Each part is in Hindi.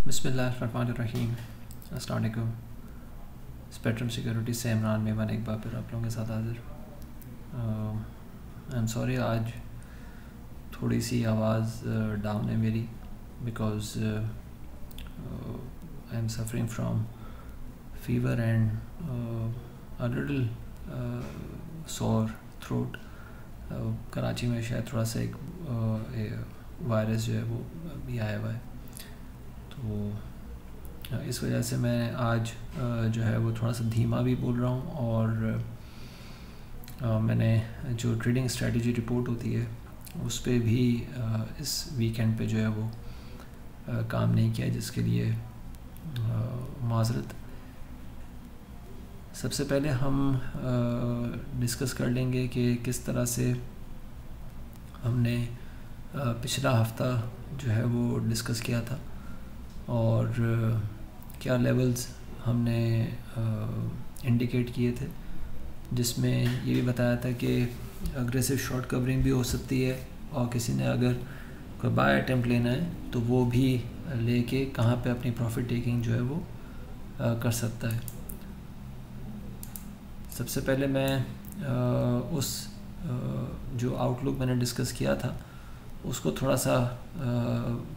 बिस्मिल्लाहिर्रहमानिर्रहीम। अस्सलाम वालेकुम। स्पेक्ट्रम सिक्योरिटी से इमरान मेमन एक बार फिर आप लोगों के साथ हाजिर। आई एम सॉरी, आज थोड़ी सी आवाज़ डाउन है मेरी because I am suffering from fever and a little sore throat. Karachi में शायद थोड़ा सा एक वायरस जो है वो भी आया हुआ है, तो इस वजह से मैं आज जो है वो थोड़ा सा धीमा भी बोल रहा हूँ। और मैंने जो ट्रेडिंग स्ट्रेटजी रिपोर्ट होती है उस पर भी इस वीकेंड पे जो है वो काम नहीं किया, जिसके लिए माज़रत। सबसे पहले हम डिस्कस कर लेंगे कि किस तरह से हमने पिछला हफ्ता जो है वो डिस्कस किया था और क्या लेवल्स हमने इंडिकेट किए थे, जिसमें ये भी बताया था कि अग्रेसिव शॉर्ट कवरिंग भी हो सकती है और किसी ने अगर कोई बाय अटेम्प्ट लेना है तो वो भी लेके कहाँ पे अपनी प्रॉफिट टेकिंग जो है वो कर सकता है। सबसे पहले मैं उस जो आउटलुक मैंने डिस्कस किया था उसको थोड़ा सा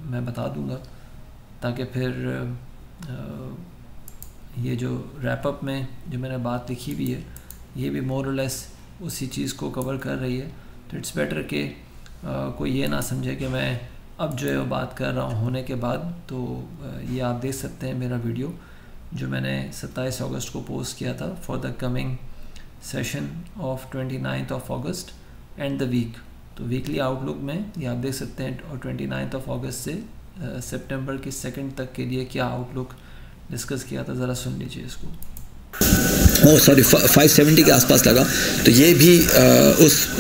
मैं बता दूंगा, ताकि फिर ये जो रैपअप में जो मैंने बात लिखी हुई है ये भी मोर और लेस उसी चीज़ को कवर कर रही है। तो इट्स बेटर कि कोई ये ना समझे कि मैं अब जो है वो बात कर रहा हूँ होने के बाद। तो ये आप देख सकते हैं मेरा वीडियो जो मैंने 27 अगस्त को पोस्ट किया था for the coming session of 29 August and the week. तो वीकली आउटलुक में ये आप देख सकते हैं, और 29 अगस्त से सितंबर की 2 तक के लिए क्या आउटलुक डिस्कस किया था, ज़रा सुन लीजिए इसको। 570 के आसपास लगा, तो ये भी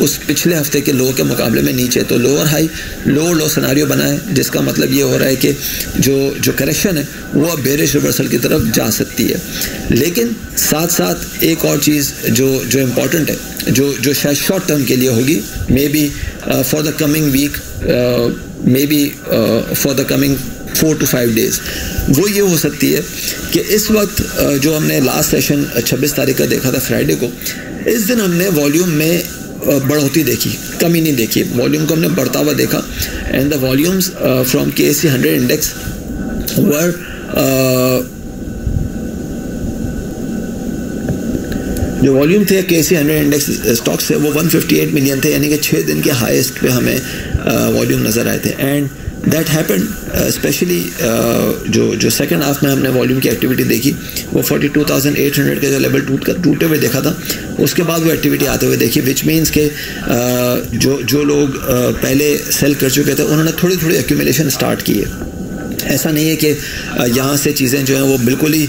उस पिछले हफ्ते के लो के मुकाबले में नीचे, तो लोअर हाई लो सिनारियो बना है, जिसका मतलब ये हो रहा है कि जो करेक्शन है वो अब बेरिश रिवर्सल की तरफ जा सकती है। लेकिन साथ साथ एक और चीज़ जो इम्पॉर्टेंट है, जो शायद शॉर्ट टर्म के लिए होगी, maybe for the coming week, maybe for the coming 4 to 5 days, वो ये हो सकती है कि इस वक्त जो हमने लास्ट सेशन 26 तारीख का देखा था फ्राइडे को, इस दिन हमने वॉल्यूम में बढ़ोतरी देखी, कमी नहीं देखी। वॉल्यूम को हमने बढ़ता हुआ देखा and the volumes from KSE 100 index were जो वॉल्यूम थे KSE 100 इंडेक्स स्टॉक से वो 158 मिलियन थे, यानी कि 6 दिन के हाईएस्ट पे हमें वॉल्यूम नज़र आए थे। एंड दैट हैपेंड स्पेशली जो सेकंड हाफ में हमने वॉल्यूम की एक्टिविटी देखी वो 42,800 के जो लेवल टूटे हुए देखा था, उसके बाद वो एक्टिविटी आते हुए देखी, विच मीन्स के जो लोग पहले सेल कर चुके थे उन्होंने थोड़ी थोड़ी एक्यूमुलेशन स्टार्ट की है। ऐसा नहीं है कि यहाँ से चीज़ें जो हैं वो बिल्कुल ही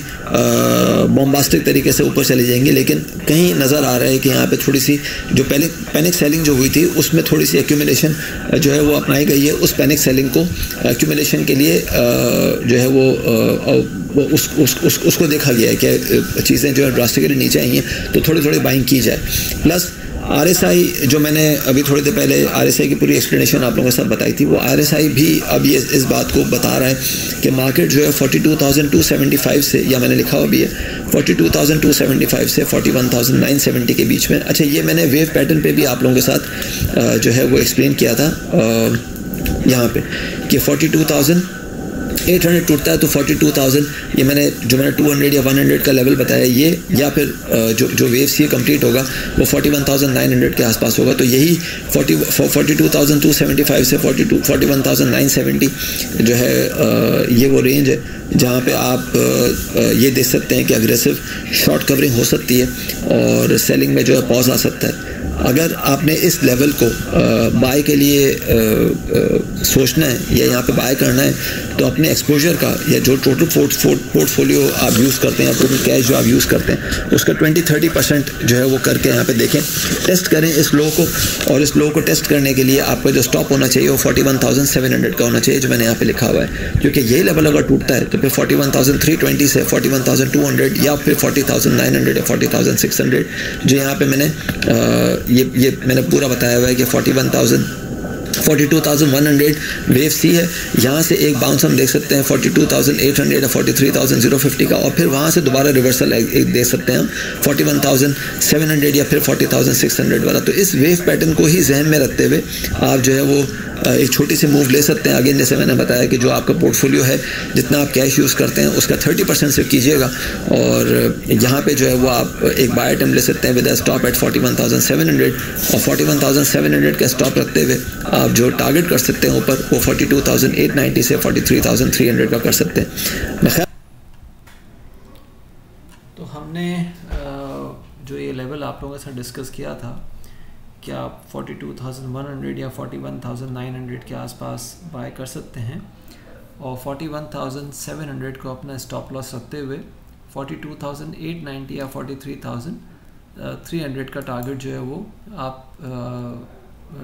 बॉम्बास्टिक तरीके से ऊपर चली जाएंगी, लेकिन कहीं नज़र आ रहा है कि यहाँ पे थोड़ी सी जो पैनिक सेलिंग जो हुई थी उसमें थोड़ी सी एक्यूमुलेशन जो है वो अपनाई गई है। उस पैनिक सेलिंग को एक्यूमुलेशन के लिए जो है वो उसको देखा गया है कि चीज़ें जो है ड्रास्टिकली नीचे आई हैं तो थोड़ी थोड़ी बाइंग की जाए। प्लस RSI जो मैंने अभी थोड़ी देर पहले RSI की पूरी एक्सप्लेनेशन आप लोगों के साथ बताई थी, वो RSI भी अब ये इस बात को बता रहा है कि मार्केट जो है 42,275 से, या मैंने लिखा हुआ भी है 42,275 से 41,970 के बीच में। अच्छा, ये मैंने वेव पैटर्न पे भी आप लोगों के साथ जो है वो एक्सप्लेन किया था यहाँ पे कि 42,800 टूटता है तो 42,000, ये मैंने 200 या 100 का लेवल बताया ये, या फिर जो वेव सी कंप्लीट होगा वो 41,900 के आसपास होगा। तो यही 42,275 से 41,970 जो है ये वो रेंज है जहाँ पे आप ये देख सकते हैं कि अग्रेसिव शॉर्ट कवरिंग हो सकती है और सेलिंग में जो है पॉज आ सकता है। अगर आपने इस लेवल को बाय के लिए सोचना है या यहाँ पे बाय करना है तो अपने एक्सपोजर का या जो टोटल पोर्टफोलियो आप यूज़ करते हैं या टोटल कैश जो आप यूज़ करते हैं उसका 20-30% जो है वो करके यहाँ पे देखें, टेस्ट करें इस लो को। और इस लो को टेस्ट करने के लिए आपका जो स्टॉप होना चाहिए वो 41,700 का होना चाहिए, जो मैंने यहाँ पे लिखा हुआ है, क्योंकि यही लेवल अगर टूटता है तो फिर 41,320 से 41,200 या फिर 40,900 या 40,600 जो यहाँ पे मैंने ये मैंने पूरा बताया हुआ है कि 41,000 42,100 वेव सी है, यहाँ से एक बाउंस हम देख सकते हैं 42,800 या 43,050 का, और फिर वहाँ से दोबारा रिवर्सल एक देख सकते हैं हम 41,700 या फिर 40,600 वाला। तो इस वेव पैटर्न को ही जहन में रखते हुए आप जो है वो एक छोटी सी मूव ले सकते हैं। अगेन जैसे मैंने बताया कि जो आपका पोर्टफोलियो है, जितना आप कैश यूज़ करते हैं उसका 30% से कीजिएगा, और यहाँ पे जो है वो आप एक बाय आइटम ले सकते हैं विद अ स्टॉप एट 41,700, और 41,700 का स्टॉप रखते हुए आप जो टारगेट कर सकते हैं ऊपर वो 42,890 से 43,300 का कर सकते हैं। तो हमने जो ये लेवल आप लोगों के साथ डिस्कस किया था कि आप 42,100 या 41,900 के आसपास बाय कर सकते हैं, और 41,700 को अपना स्टॉप लॉस रखते हुए 42,890 या 43,300 का टारगेट जो है वो आप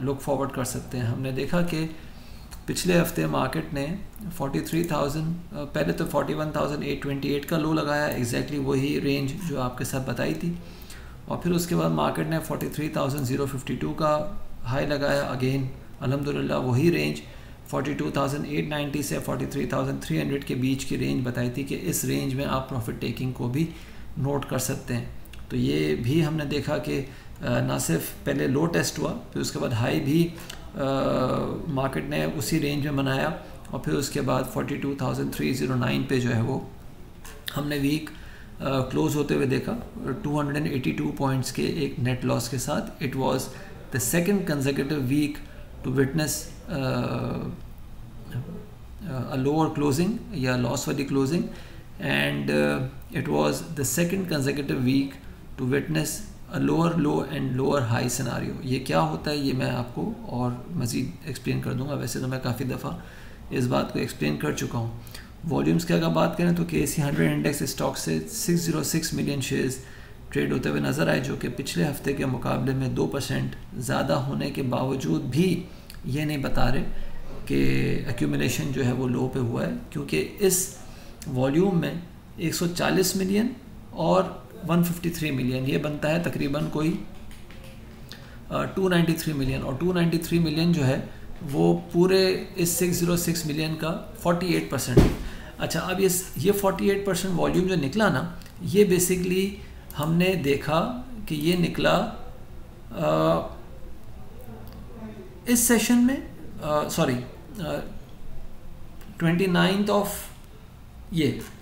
लुक फॉरवर्ड कर सकते हैं। हमने देखा कि पिछले हफ्ते मार्केट ने 43,000 पहले तो 41,828 का लो लगाया, एग्जैक्टली वही रेंज जो आपके साथ बताई थी, और फिर उसके बाद मार्केट ने 43,052 का हाई लगाया, अगेन अल्हम्दुलिल्लाह वही रेंज 42,890 से 43,300 के बीच की रेंज बताई थी कि इस रेंज में आप प्रॉफिट टेकिंग को भी नोट कर सकते हैं। तो ये भी हमने देखा कि ना सिर्फ पहले लो टेस्ट हुआ, फिर उसके बाद हाई भी मार्केट ने उसी रेंज में बनाया, और फिर उसके बाद 42,309 पे जो है वो हमने वीक क्लोज होते हुए देखा 282 पॉइंट्स के एक नेट लॉस के साथ। It was the second consecutive week to witness a lower closing या लॉस वाली closing, and it was the second consecutive week to witness a lower low and lower high scenario. ये क्या होता है ये मैं आपको और मज़ीद एक्सप्लेन कर दूंगा। वैसे तो मैं काफ़ी दफ़ा इस बात को एक्सप्लेन कर चुका हूँ। वॉल्यूम्स की अगर बात करें तो KSE 100 इंडेक्स स्टॉक से 606 मिलियन शेयर्स ट्रेड होते हुए नज़र आए, जो कि पिछले हफ्ते के मुकाबले में 2% ज़्यादा होने के बावजूद भी ये नहीं बता रहे कि एक्यूमुलेशन जो है वो लो पे हुआ है, क्योंकि इस वॉल्यूम में 140 मिलियन और 153 मिलियन ये बनता है तकरीबन कोई 293 मिलियन, और 293 मिलियन जो है वो पूरे इस 606 मिलियन का 48% है। अच्छा, अब ये 48% वॉल्यूम जो निकला ना, ये बेसिकली हमने देखा कि ये निकला इस सेशन में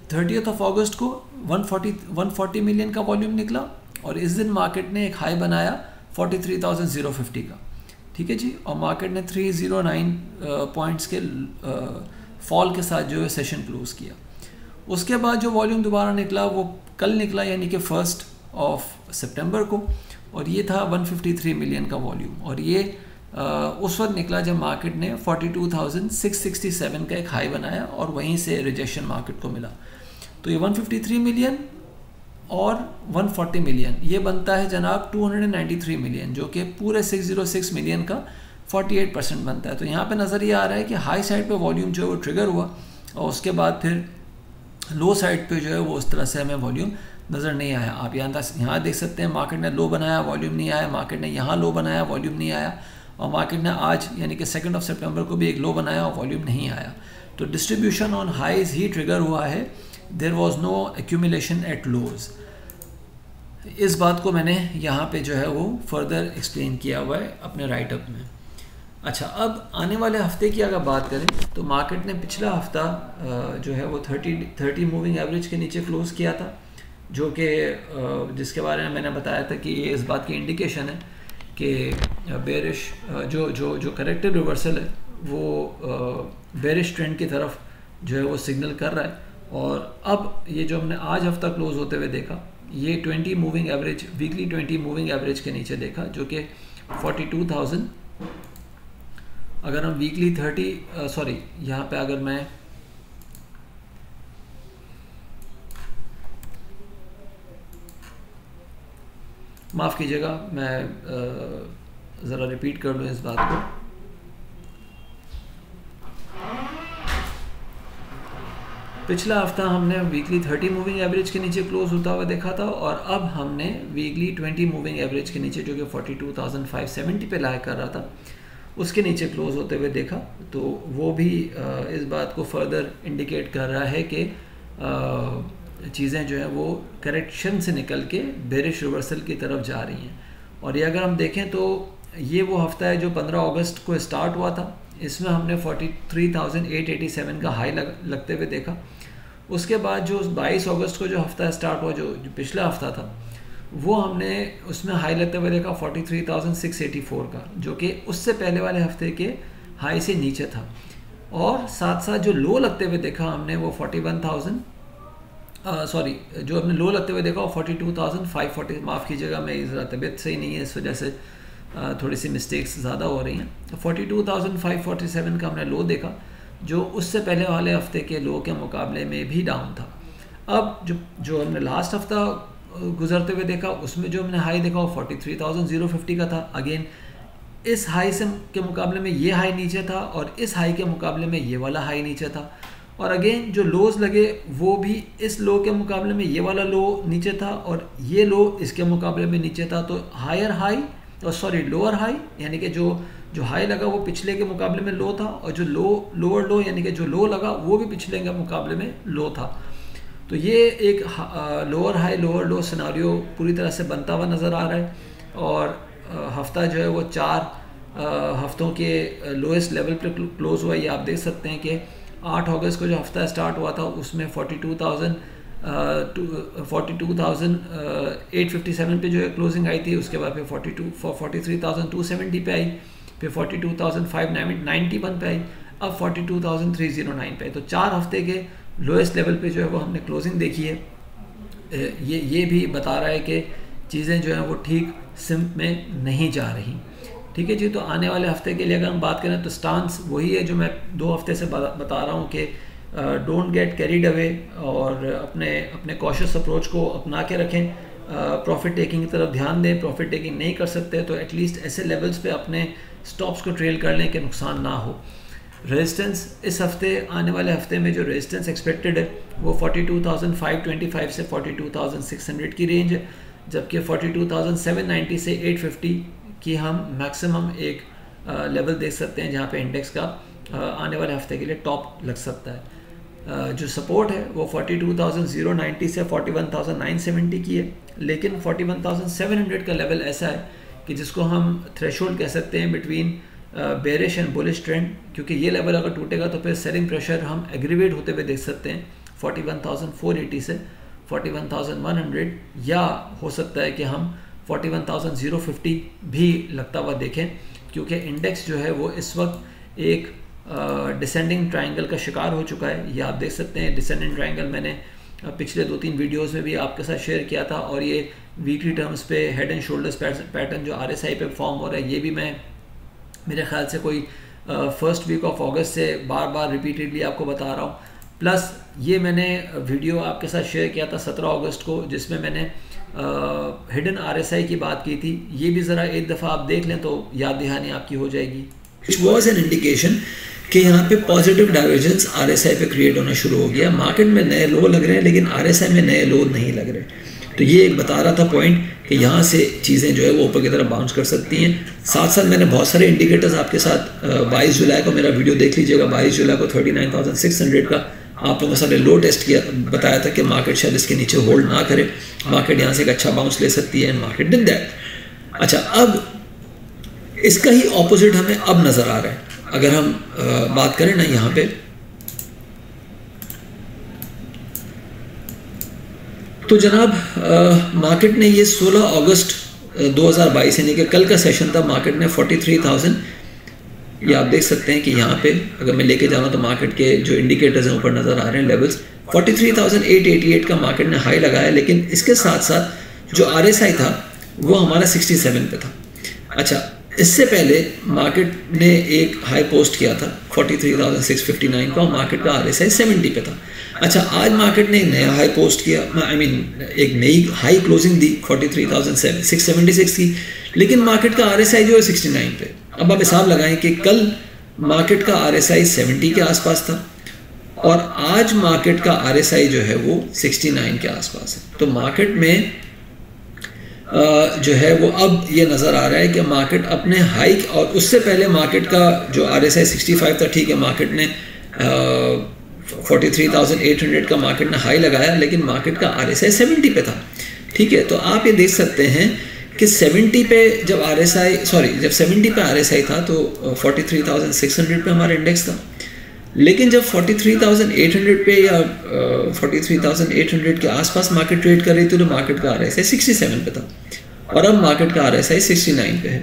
30th ऑफ अगस्त को 140 मिलियन का वॉल्यूम निकला, और इस दिन मार्केट ने एक हाई बनाया 43,050 का, ठीक है जी, और मार्केट ने 309 पॉइंट्स के फॉल के साथ जो है सेशन क्लोज किया। उसके बाद जो वॉल्यूम दोबारा निकला वो कल निकला, यानी कि 1 सितंबर को, और ये था 153 मिलियन का वॉल्यूम, और ये उस वक्त निकला जब मार्केट ने 42,667 का एक हाई बनाया, और वहीं से रिजेक्शन मार्केट को मिला। तो ये 153 मिलियन और 140 मिलियन ये बनता है जनाब 293 मिलियन, जो कि पूरे 606 मिलियन का 48% बनता है। तो यहाँ पे नज़र ये आ रहा है कि हाई साइड पे वॉल्यूम जो है वो ट्रिगर हुआ, और उसके बाद फिर लो साइड पे जो है वो उस तरह से हमें वॉल्यूम नज़र नहीं आया। आप यहाँ देख सकते हैं मार्केट ने लो बनाया, वॉल्यूम नहीं आया, मार्केट ने यहाँ लो बनाया, वॉल्यूम नहीं आया, और मार्केट ने आज यानी कि 2 सितंबर को भी एक लो बनाया और वॉल्यूम नहीं आया। तो डिस्ट्रीब्यूशन ऑन हाइज ही ट्रिगर हुआ है, there was no accumulation at lows. इस बात को मैंने यहाँ पे जो है वो फर्दर एक्सप्लेन किया हुआ है अपने राइटअप में। अच्छा, अब आने वाले हफ्ते की अगर बात करें तो मार्केट ने पिछला हफ्ता जो है वो 30 मूविंग एवरेज के नीचे क्लोज़ किया था, जो कि जिसके बारे में मैंने बताया था कि ये इस बात की इंडिकेशन है कि बेरिश जो करेक्टिव रिवर्सल है वो बेरिश ट्रेंड की तरफ जो है वो सिग्नल कर रहा है। और अब ये जो हमने आज हफ्ता क्लोज़ होते हुए देखा, ये 20 moving average, weekly 20 moving average के नीचे देखा, जो कि 42,000। अगर हम वीकली यहाँ पे अगर मैं माफ़ कीजिएगा, मैं ज़रा रिपीट कर लूँ इस बात को। पिछला हफ्ता हमने वीकली 30 मूविंग एवरेज के नीचे क्लोज होता हुआ देखा था, और अब हमने वीकली 20 मूविंग एवरेज के नीचे, जो कि 42,570 पे लाया कर रहा था, उसके नीचे क्लोज होते हुए देखा, तो वो भी इस बात को फर्दर इंडिकेट कर रहा है कि चीज़ें जो है वो करेक्शन से निकल के बेरिश रिवर्सल की तरफ जा रही हैं। और ये अगर हम देखें तो ये वो हफ्ता है जो 15 अगस्त को स्टार्ट हुआ था, इसमें हमने 43,887 का हाई लगते हुए देखा। उसके बाद जो 22 अगस्त को जो हफ्ता स्टार्ट हुआ, जो पिछला हफ्ता था, वो हमने उसमें हाई लगते हुए देखा 43,684 का, जो कि उससे पहले वाले हफ्ते के हाई से नीचे था। और साथ साथ जो लो लगते हुए देखा हमने वो 41,000 जो हमने लो लगते हुए देखा वो 42,540, माफ़ कीजिएगा मैं ज़रा तबीयत सही नहीं है, इस वजह से थोड़ी सी मिस्टेक्स ज़्यादा हो रही हैं। तो 42,547 का हमने लो देखा, जो उससे पहले वाले हफ्ते के लो के मुकाबले में भी डाउन था। अब जो हमने लास्ट हफ्ता गुजरते हुए देखा, उसमें जो हमने हाई देखा वो 43,050 का था। अगेन इस हाई से के मुकाबले में ये हाई नीचे था, और इस हाई के मुकाबले में ये वाला हाई नीचे था। और अगेन जो लोज लगे वो भी इस लो के मुकाबले में ये वाला लो नीचे था, और ये लो इसके मुकाबले में नीचे था। तो लोअर हाई यानी कि जो हाई लगा वो पिछले के मुकाबले में लो था, और जो लोअर लो यानी कि जो लो लगा वो भी पिछले के मुकाबले में लो था। तो ये एक लोअर हाई लोअर लो सिनारियो पूरी तरह से बनता हुआ नज़र आ रहा है। और हफ्ता जो है वो 4 हफ्तों के लोएस्ट लेवल पे क्लोज हुआ। ये आप देख सकते हैं कि 8 अगस्त को जो हफ्ता स्टार्ट हुआ था उसमें 42,857 पे जो है क्लोजिंग आई थी। उसके बाद फिर 43,270 पे आई, फिर 42,591 पे आई, अब 42,309 पे आई। तो 4 हफ्ते के लोएस्ट लेवल पे जो है वो हमने क्लोजिंग देखी है। ये भी बता रहा है कि चीज़ें जो हैं वो ठीक सिम्प में नहीं जा रही। ठीक है जी। तो आने वाले हफ्ते के लिए अगर हम बात करें तो स्टांस वही है जो मैं 2 हफ्ते से बता रहा हूँ कि डोंट गेट कैरीड अवे, और अपने कॉशियस अप्रोच को अपना के रखें। प्रॉफिट टेकिंग की तरफ ध्यान दें। प्रॉफिट टेकिंग नहीं कर सकते तो एटलीस्ट ऐसे लेवल्स पे अपने स्टॉप्स को ट्रेल कर लें कि नुकसान ना हो। रेजिस्टेंस इस हफ्ते आने वाले हफ्ते में जो रेजिस्टेंस एक्सपेक्टेड है वो 42,525 से 42,600 की रेंज है, जबकि 42,790 से 850 कि हम मैक्सिमम एक लेवल देख सकते हैं जहाँ पे इंडेक्स का आने वाले हफ्ते के लिए टॉप लग सकता है। जो सपोर्ट है वो 42,090 से 41,970 की है, लेकिन 41,700 का लेवल ऐसा है कि जिसको हम थ्रेशोल्ड कह सकते हैं between bearish and bullish trend, क्योंकि ये लेवल अगर टूटेगा तो फिर सेलिंग प्रेशर हम एग्रीवेट होते हुए देख सकते हैं 41,480 से 41,100, या हो सकता है कि हम 41,050 भी लगता हुआ देखें, क्योंकि इंडेक्स जो है वो इस वक्त एक डिसेंडिंग ट्रायंगल का शिकार हो चुका है। ये आप देख सकते हैं डिसेंडिंग ट्रायंगल मैंने पिछले 2-3 वीडियोस में भी आपके साथ शेयर किया था, और ये वीकली टर्म्स पे हेड एंड शोल्डर्स पैटर्न जो RSI पे फॉर्म हो रहा है, ये भी मैं मेरे ख्याल से कोई फर्स्ट वीक ऑफ अगस्त से बार बार रिपीटेडली आपको बता रहा हूँ। प्लस ये मैंने वीडियो आपके साथ शेयर किया था 17 अगस्त को, जिसमें मैंने हिडन RSI की बात की थी। ये भी ज़रा एक दफ़ा आप देख लें तो याद दहानी आपकी हो जाएगी। Which was an indication कि यहाँ पे पॉजिटिव डाइवर्जेंस RSI पे क्रिएट होना शुरू हो गया। मार्केट में नए लो लग रहे हैं, लेकिन RSI में नए लो नहीं लग रहे। तो ये एक बता रहा था पॉइंट कि यहाँ से चीज़ें जो है वो ऊपर की तरफ बाउंस कर सकती हैं। साथ साथ मैंने बहुत सारे इंडिकेटर्स आपके साथ 22 जुलाई को मेरा वीडियो देख लीजिएगा। 22 जुलाई को 39,600 का आप लोगों के साथ लो टेस्ट किया, बताया था कि मार्केट शायद इसके नीचे होल्ड ना करे, मार्केट यहाँ से एक अच्छा बाउंस ले सकती है, एंड मार्केट डिड दैट। अच्छा, अब इसका ही ऑपोजिट हमें अब नज़र आ रहा है। अगर हम बात करें ना यहाँ पे, तो जनाब मार्केट ने ये 16 अगस्त 2022 यानी कि कल का सेशन था, मार्केट ने 43,000, ये आप देख सकते हैं कि यहाँ पे अगर मैं लेके जाऊँ तो मार्केट के जो इंडिकेटर्स हैं ऊपर नज़र आ रहे हैं लेवल्स, 43,888 का मार्केट ने हाई लगाया, लेकिन इसके साथ साथ जो RSI था वो हमारा 67 पे था। अच्छा, इससे पहले मार्केट ने एक हाई पोस्ट किया था 43,659 का, और मार्केट का RSI 70 पे था। अच्छा, आज मार्केट ने एक नया हाई पोस्ट किया, एक नई हाई क्लोजिंग दी 43,676 की, लेकिन मार्केट का RSI जो है 69 पे। अब आप हिसाब लगाएं कि कल मार्केट का RSI 70 के आसपास था, और आज मार्केट का RSI जो है वो 69 के आसपास है। तो मार्केट में जो है वो अब ये नज़र आ रहा है कि मार्केट अपने हाई, और उससे पहले मार्केट का जो RSI 65 था, ठीक है मार्केट ने 43,800 का मार्केट ने हाई लगाया, लेकिन मार्केट का RSI 70 पे था, ठीक है। तो आप ये देख सकते हैं कि 70 पे जब जब 70 पे RSI था तो 43,600 पे हमारा इंडेक्स था, लेकिन जब 43,800 पे या 43,800 के आसपास मार्केट ट्रेड कर रही थी तो मार्केट का RSI 67 पे था, और अब मार्केट का RSI 69 पे है।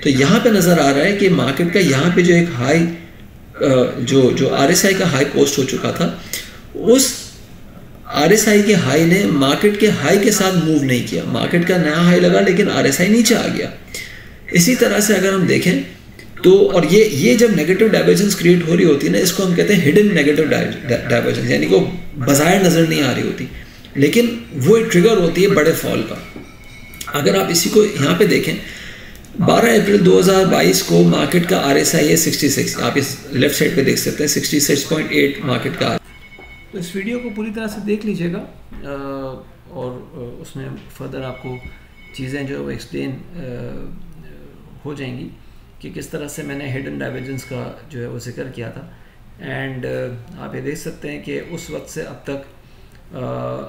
तो यहाँ पे नज़र आ रहा है कि मार्केट का यहाँ पे जो एक हाई जो RSI का हाई पोस्ट हो चुका था, उस RSI के हाई ने मार्केट के हाई के साथ मूव नहीं किया, मार्केट का नया हाई लगा लेकिन RSI नीचे आ गया। इसी तरह से अगर हम देखें तो, और ये जब नेगेटिव डाइवर्जेंस क्रिएट हो रही होती है ना, इसको हम कहते हैं हिडन नेगेटिव डाइवर्जेंस, यानी कि बाज़ाहिर नज़र नहीं आ रही होती, लेकिन वो एक ट्रिगर होती है बड़े फॉल का। अगर आप इसी को यहाँ पे देखें, 12 अप्रैल 2022 को मार्केट का RSI है 66, आप इस लेफ्ट साइड पे देख सकते हैं 66.8 मार्केट का। तो इस वीडियो को पूरी तरह से देख लीजिएगा और उसमें फर्दर आपको चीज़ें जो एक्सप्लेन हो जाएंगी कि किस तरह से मैंने हिडन डाइवर्जेंस का जो है वो जिक्र किया था। एंड आप ये देख सकते हैं कि उस वक्त से अब तक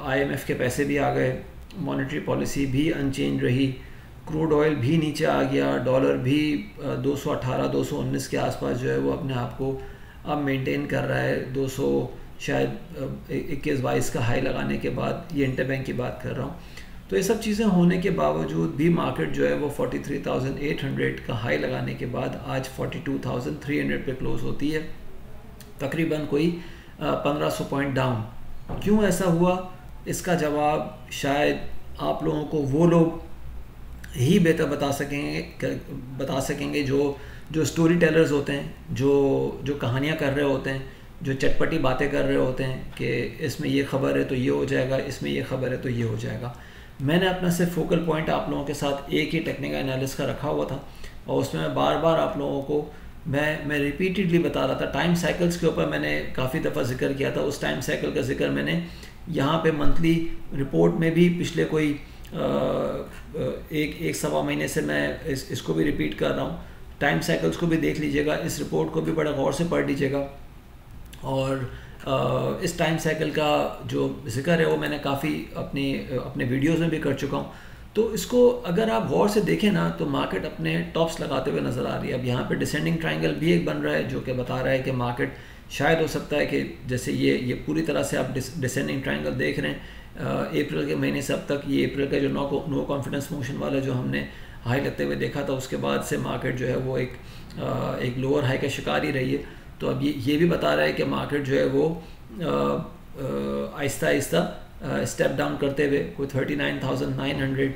IMF के पैसे भी आ गए, मॉनेटरी पॉलिसी भी अनचेंज रही, क्रूड ऑयल भी नीचे आ गया, डॉलर भी 218-219 के आसपास जो है वो अपने आप को अब मेंटेन कर रहा है, 200 शायद 21-22 का हाई लगाने के बाद, ये इंटरबैंक की बात कर रहा हूँ। तो ये सब चीज़ें होने के बावजूद भी मार्केट जो है वो 43,800 का हाई लगाने के बाद आज 42,300 पे क्लोज होती है, तकरीबन कोई 1500 पॉइंट डाउन। क्यों ऐसा हुआ, इसका जवाब शायद आप लोगों को वो लोग ही बेहतर बता सकेंगे जो स्टोरी टेलर्स होते हैं, जो कहानियाँ कर रहे होते हैं, जो चटपटी बातें कर रहे होते हैं कि इसमें ये खबर है तो ये हो जाएगा, इसमें ये खबर है तो ये हो जाएगा। मैंने अपना सिर्फ फोकल पॉइंट आप लोगों के साथ एक ही टेक्निकल एनालिसिस का रखा हुआ था, और उसमें मैं बार बार आप लोगों को मैं रिपीटेडली बता रहा था। टाइम साइकिल्स के ऊपर मैंने काफ़ी दफ़ा जिक्र किया था, उस टाइम साइकिल का जिक्र मैंने यहाँ पे मंथली रिपोर्ट में भी पिछले कोई एक सवा महीने से मैं इसको भी रिपीट कर रहा हूँ। टाइम साइकिल्स को भी देख लीजिएगा, इस रिपोर्ट को भी बड़ा गौर से पढ़ लीजिएगा, और इस टाइम साइकिल का जो जिक्र है वो मैंने काफ़ी अपने वीडियोस में भी कर चुका हूँ। तो इसको अगर आप गौर से देखें ना तो मार्केट अपने टॉप्स लगाते हुए नज़र आ रही है। अब यहाँ पे डिसेंडिंग ट्रायंगल भी एक बन रहा है जो कि बता रहा है कि मार्केट शायद हो सकता है कि जैसे ये पूरी तरह से आप डिसेंडिंग ट्रायंगल देख रहे हैं अप्रैल के महीने से अब तक, ये अप्रैल का जो नो कॉन्फिडेंस मोशन वाला जो हमने हाई लगते हुए देखा था, उसके बाद से मार्केट जो है वो एक लोअर हाई का शिकार ही रही है। तो अब ये भी बता रहा है कि मार्केट जो है वो आहिस्ता आहिस्ता स्टेप डाउन करते हुए कोई 39,900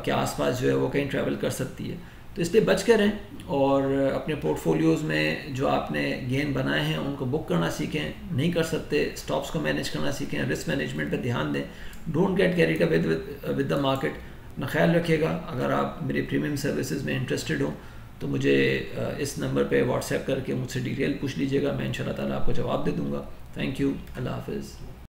के आसपास जो है वो कहीं ट्रैवल कर सकती है। तो इसलिए बच कर रहें और अपने पोर्टफोलियोज़ में जो आपने गेन बनाए हैं उनको बुक करना सीखें, नहीं कर सकते स्टॉप्स को मैनेज करना सीखें, रिस्क मैनेजमेंट पे ध्यान दें, don't get carried away with the market. अपना ख्याल रखिएगा। अगर आप मेरी प्रीमियम सर्विसेज में इंटरेस्टेड हो तो मुझे इस नंबर पे व्हाट्सएप करके मुझसे डिटेल पूछ लीजिएगा, मैं इंशाल्लाह ताला आपको जवाब दे दूँगा। थैंक यू, अल्लाह हाफ़िज़।